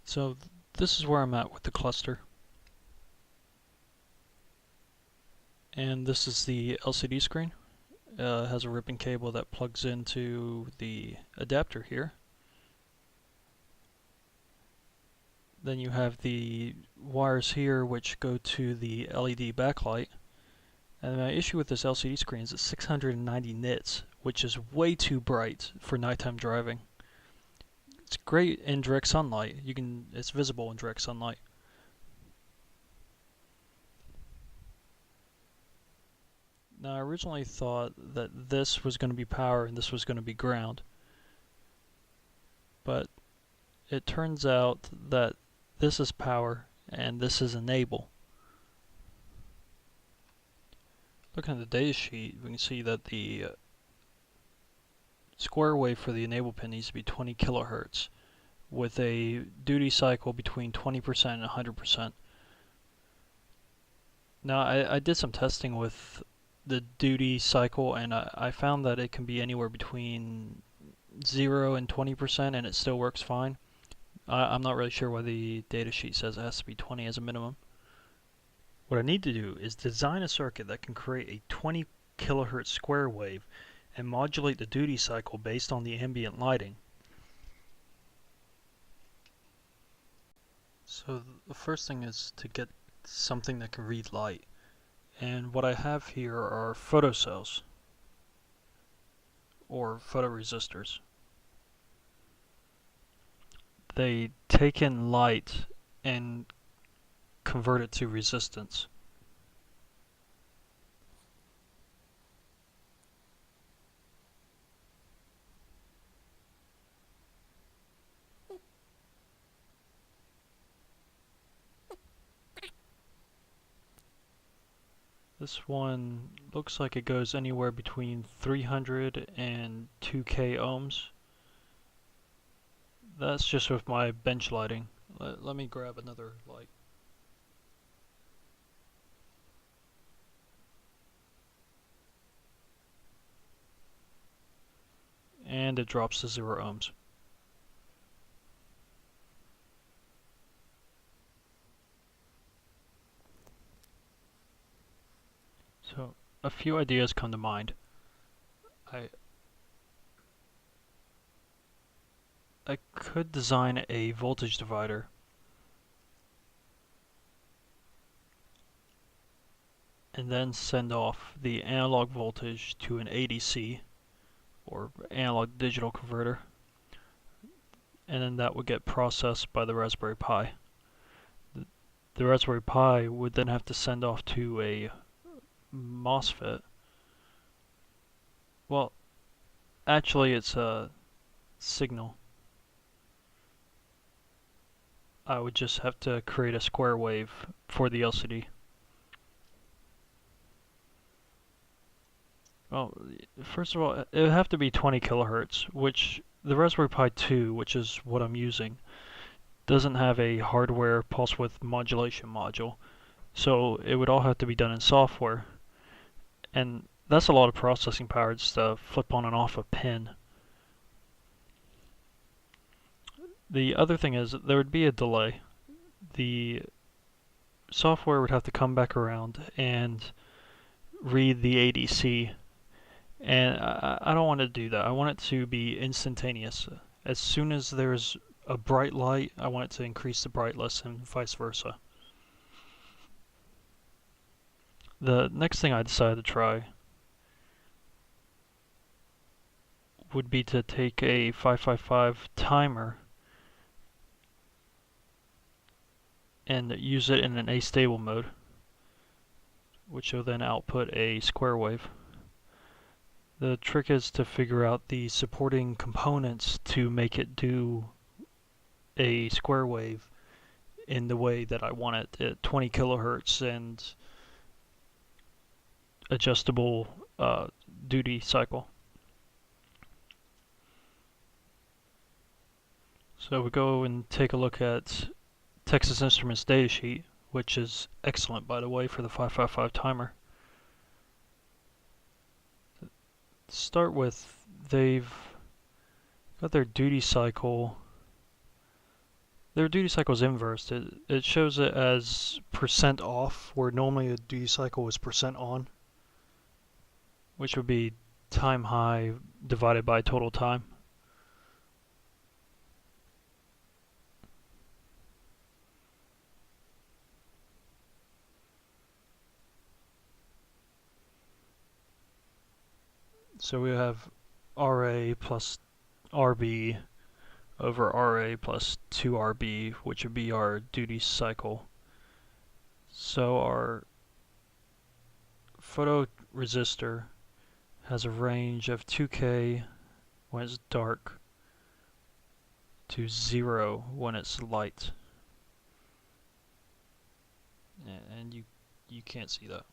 So this is where I'm at with the cluster. And this is the LCD screen. It has a ribbon cable that plugs into the adapter here. Then you have the wires here which go to the LED backlight. And my issue with this LCD screen is it's 690 nits, which is way too bright for nighttime driving. It's great in direct sunlight. It's visible in direct sunlight. Now I originally thought that this was going to be power and this was going to be ground. But it turns out that this is power and this is enable. Looking at the data sheet, we can see that the square wave for the enable pin needs to be 20 kilohertz with a duty cycle between 20% and 100%. Now I did some testing with the duty cycle and I found that it can be anywhere between 0 and 20% and it still works fine. I'm not really sure why the data sheet says it has to be 20 as a minimum. What I need to do is design a circuit that can create a 20 kilohertz square wave and modulate the duty cycle based on the ambient lighting. So the first thing is to get something that can read light. And what I have here are photocells or photoresistors. They take in light and convert it to resistance. This one looks like it goes anywhere between 300 and 2K ohms. That's just with my bench lighting. Let me grab another light. And it drops to 0 ohms. So a few ideas come to mind. I could design a voltage divider and then send off the analog voltage to an ADC or analog digital converter, and then that would get processed by the Raspberry Pi. The Raspberry Pi would then have to send off to a MOSFET. Well, actually it's a signal. I would just have to create a square wave for the LCD. Well, first of all, it would have to be 20 kilohertz, which the Raspberry Pi 2, which is what I'm using, doesn't have a hardware pulse width modulation module. So it would all have to be done in software. And that's a lot of processing power just to flip on and off a pin. The other thing is there would be a delay. The software would have to come back around and read the ADC. And I don't want to do that. I want it to be instantaneous. As soon as there's a bright light, I want it to increase the brightness and vice versa. The next thing I decided to try would be to take a 555 timer and use it in an astable mode, which will then output a square wave. The trick is to figure out the supporting components to make it do a square wave in the way that I want it at 20 kilohertz and adjustable duty cycle. So we go and take a look at Texas Instruments datasheet, which is excellent by the way for the 555 timer. To start with, they've got their duty cycle. their duty cycle is inversed. It shows it as percent off, where normally a duty cycle is percent on, which would be time high divided by total time. So we have RA plus RB over RA plus 2RB, which would be our duty cycle. So our photoresistor has a range of 2K when it's dark to 0 when it's light. And you can't see that.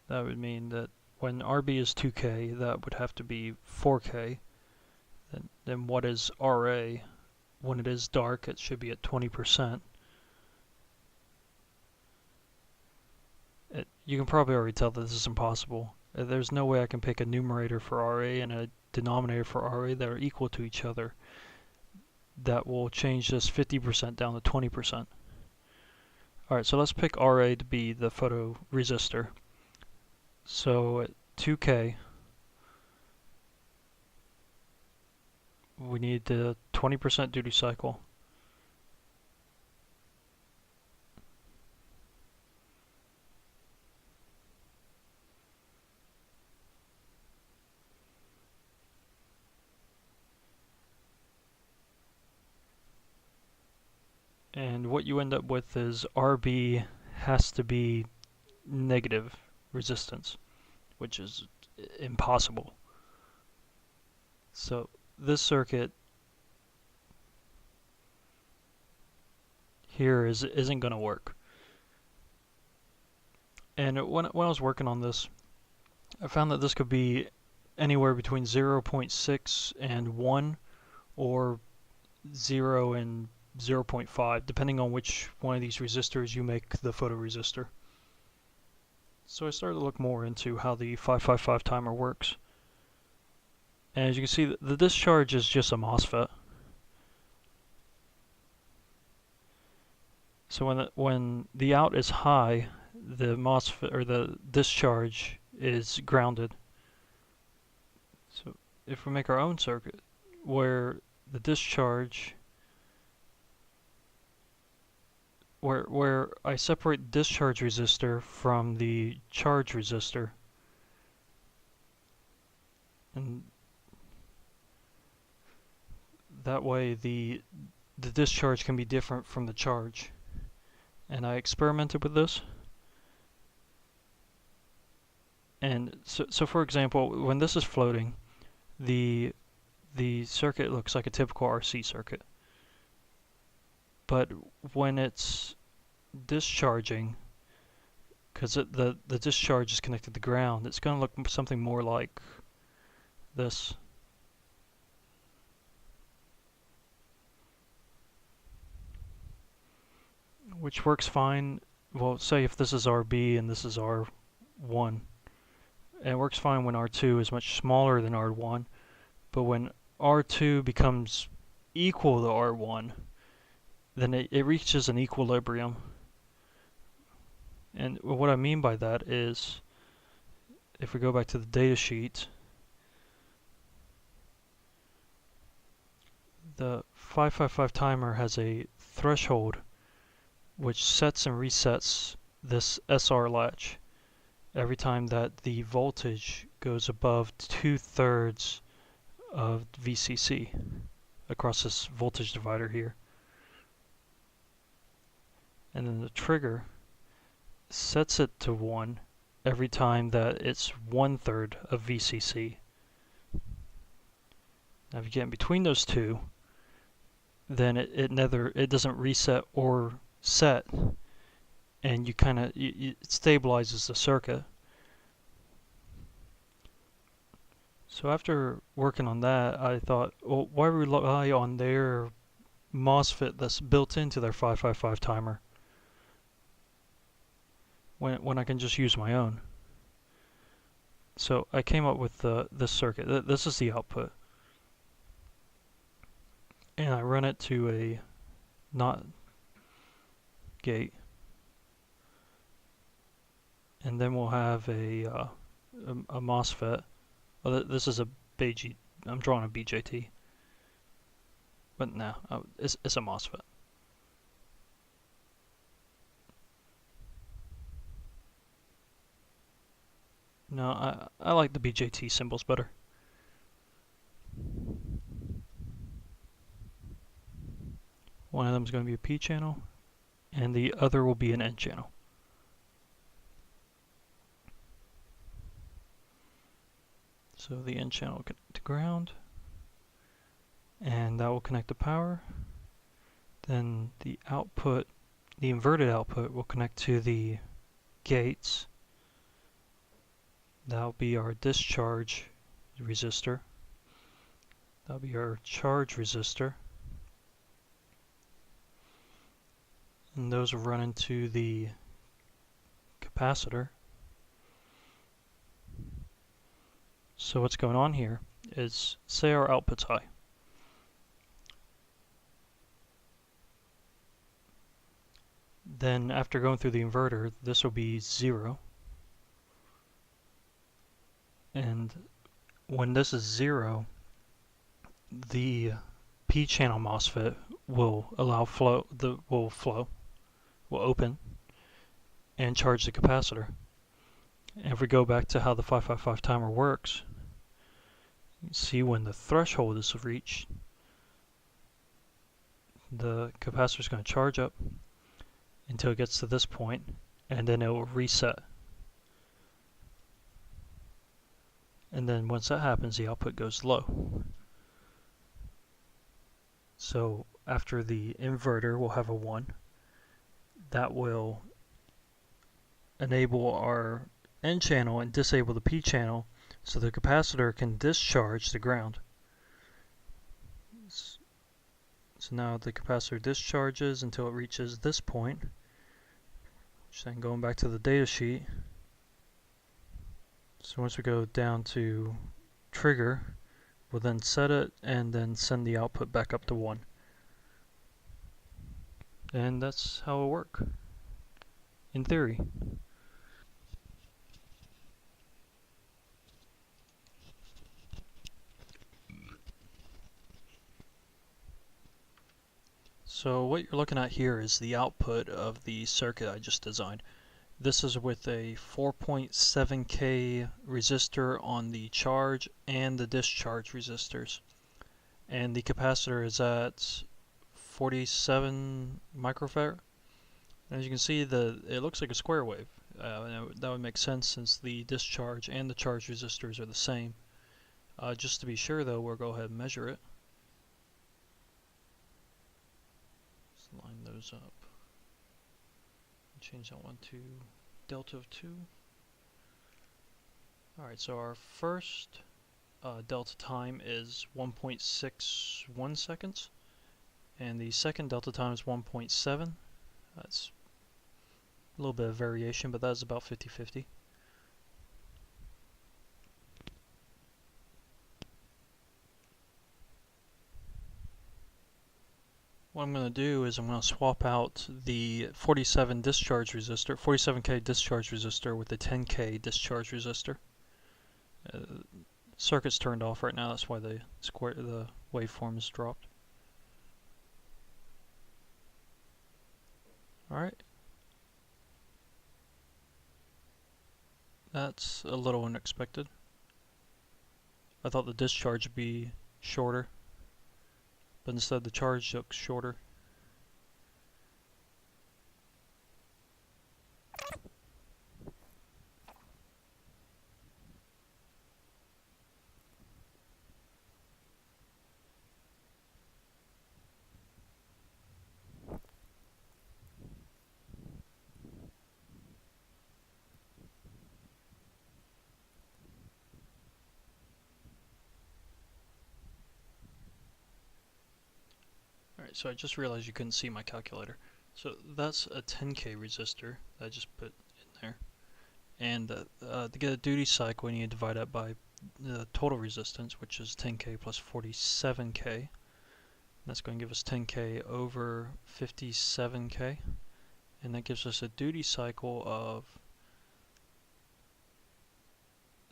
That would mean that when RB is 2K, that would have to be 4K. Then what is RA? When it is dark, it should be at 20%. You can probably already tell that this is impossible. There's no way I can pick a numerator for RA and a denominator for RA that are equal to each other. That will change this 50% down to 20%. Alright, so let's pick RA to be the photoresistor. So at 2K, we need the 20% duty cycle. And what you end up with is RB has to be negative resistance, which is impossible. So this circuit here isn't going to work. And when I was working on this, I found that this could be anywhere between 0.6 and 1, or 0 and 0.5, depending on which one of these resistors you make the photoresistor. So I started to look more into how the 555 timer works. And as you can see, the discharge is just a MOSFET. So when the out is high, the MOSFET or the discharge is grounded. So if we make our own circuit where the discharge, where I separate the discharge resistor from the charge resistor, and that way the discharge can be different from the charge. And I experimented with this. And so for example, when this is floating, the circuit looks like a typical RC circuit. But when it's discharging, because the discharge is connected to ground, it's going to look something more like this. Which works fine. Well, say if this is RB and this is R1. And it works fine when R2 is much smaller than R1. But when R2 becomes equal to R1, then it reaches an equilibrium. And what I mean by that is, if we go back to the data sheet, the 555 timer has a threshold which sets and resets this SR latch every time that the voltage goes above 2/3 of VCC across this voltage divider here. And then the trigger sets it to 1 every time that it's 1/3 of VCC. Now if you get in between those two, then it doesn't reset or set, and it stabilizes the circuit. So after working on that, I thought, well, why rely on their MOSFET that's built into their 555 timer when I can just use my own? So I came up with this circuit. This is the output. And I run it to a NOT gate. And then we'll have a MOSFET. Well, this is a BG. I'm drawing a BJT. But no, it's a MOSFET. No, I like the BJT symbols better. One of them is going to be a P channel, and the other will be an N channel. So the N channel will connect to ground, and that will connect to power. Then the output, the inverted output, will connect to the gates. That'll be our discharge resistor. That'll be our charge resistor. And those will run into the capacitor. So what's going on here is, say our output's high. Then after going through the inverter, this will be 0. And when this is 0, the P channel MOSFET will will open and charge the capacitor. And if we go back to how the 555 timer works, you see when the threshold is reached, the capacitor is going to charge up until it gets to this point, and then it will reset. And then once that happens, the output goes low. So after the inverter, we'll have a 1. That will enable our N channel and disable the P channel, so the capacitor can discharge the ground. So now the capacitor discharges until it reaches this point, which then going back to the data sheet. So once we go down to trigger, we'll then set it and then send the output back up to 1. And that's how it'll work, in theory. So what you're looking at here is the output of the circuit I just designed. This is with a 4.7K resistor on the charge and the discharge resistors. And the capacitor is at 47 microfarad. As you can see, it looks like a square wave. That would make sense since the discharge and the charge resistors are the same. Just to be sure though, we'll go ahead and measure it. Let's line those up. Change that one to delta of 2. Alright, so our first delta time is 1.61 seconds, and the second delta time is 1.7. That's a little bit of variation, but that's about 50-50. What I'm going to do is I'm going to swap out the 47 discharge resistor, 47K discharge resistor with the 10K discharge resistor. Circuit's turned off right now, that's why the waveform is dropped. Alright. That's a little unexpected. I thought the discharge would be shorter, but instead the charge looks shorter. Alright, so I just realized you couldn't see my calculator. So that's a 10K resistor that I just put in there. And to get a duty cycle, we need to divide that by the total resistance, which is 10K plus 47K. That's going to give us 10K over 57K. And that gives us a duty cycle of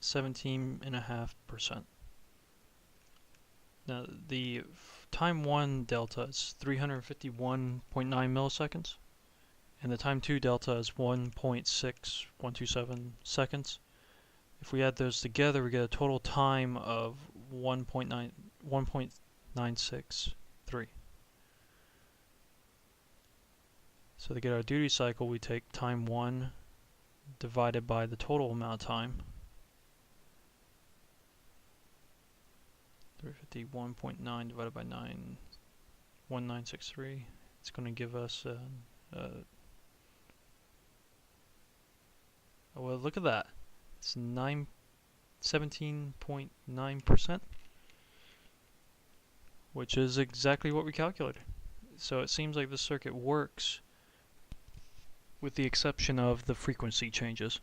17.5%. Now, the time 1 delta is 351.9 milliseconds, and the time 2 delta is 1.6127 seconds. If we add those together, we get a total time of 1.963. So to get our duty cycle, we take time 1 divided by the total amount of time. 351.9 divided by 1963. It's going to give us well, look at that. It's 17.9%, which is exactly what we calculated. So it seems like this circuit works with the exception of the frequency changes.